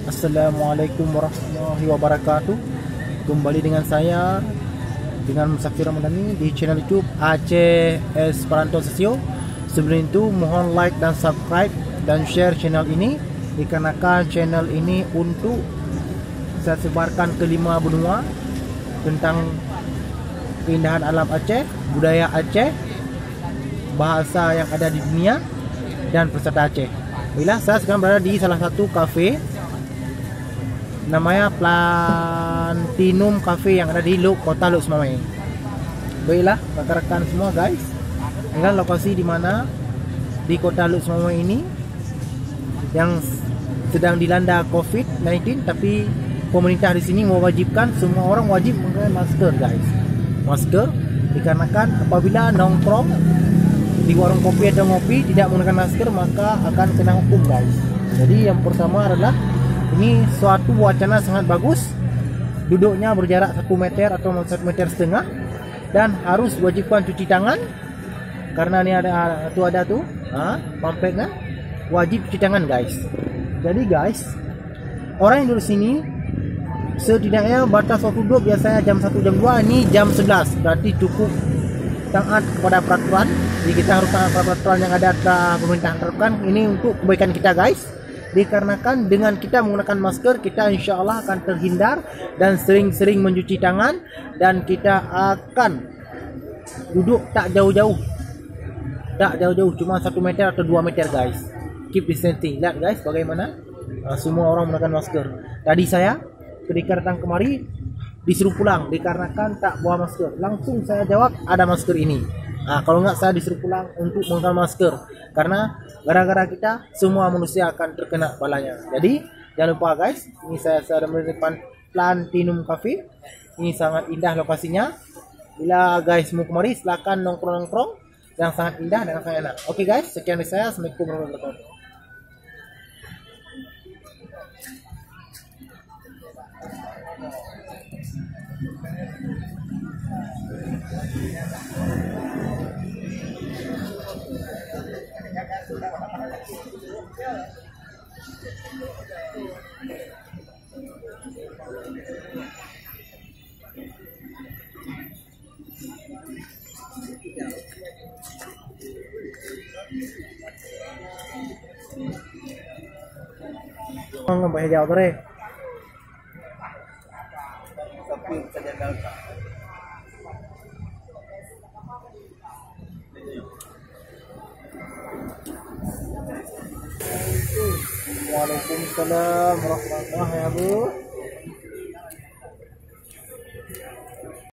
Assalamualaikum warahmatullahi wabarakatuh. Kembali dengan saya dengan Musafir Ramadhani di channel YouTube Aceh Esperanto Sesio. Sebelum itu mohon like dan subscribe dan share channel ini, dikarenakan channel ini untuk saya sebarkan ke 5 benua tentang keindahan alam Aceh, budaya Aceh, bahasa yang ada di dunia, dan persata Aceh. Bila saya sekarang berada di salah satu kafe namanya Platinum Cafe yang ada di kota Lok Semamai. Baiklah rekan-rekan semua guys, inilah lokasi di mana di kota Lok Semamai ini yang sedang dilanda COVID-19, tapi pemerintah di sini mewajibkan semua orang wajib menggunakan masker guys. Masker dikarenakan apabila nongkrong di warung kopi atau ngopi tidak menggunakan masker maka akan kena hukum guys. Jadi yang pertama adalah ini suatu wacana sangat bagus. Duduknya berjarak 1 meter atau 1,5 meter, dan harus wajibkan cuci tangan. Karena ini ada pamfletnya wajib cuci tangan guys. Jadi guys, orang yang duduk sini setidaknya batas waktu duduk biasanya jam 1 jam 2, ini jam 11. Berarti cukup taat kepada peraturan. Jadi kita harus taat pada peraturan yang ada pemerintah terapkan. Ini untuk kebaikan kita guys. Dikarenakan dengan kita menggunakan masker, kita insya Allah akan terhindar dan sering-sering mencuci tangan, dan kita akan duduk tak jauh-jauh, cuma 1 meter atau 2 meter guys. Keep distancing. Lihat guys bagaimana semua orang menggunakan masker. Tadi saya ketika datang kemari disuruh pulang dikarenakan tak bawa masker. Langsung saya jawab ada masker ini. Kalau nggak saya disuruh pulang untuk menggunakan masker, karena gara-gara kita semua manusia akan terkena balanya. Jadi jangan lupa guys, ini saya ada di depan Platinum Cafe. Ini sangat indah lokasinya. Bila guys mau kemari silakan nongkrong-nongkrong, yang sangat indah dan sangat enak. Oke guys, sekian dari saya. Assalamualaikum warahmatullahi wabarakatuh. Nggak boleh jauh deh. Tapi bisa diandalkan. Waalaikumsalam warahmatullahi wabarakatuh.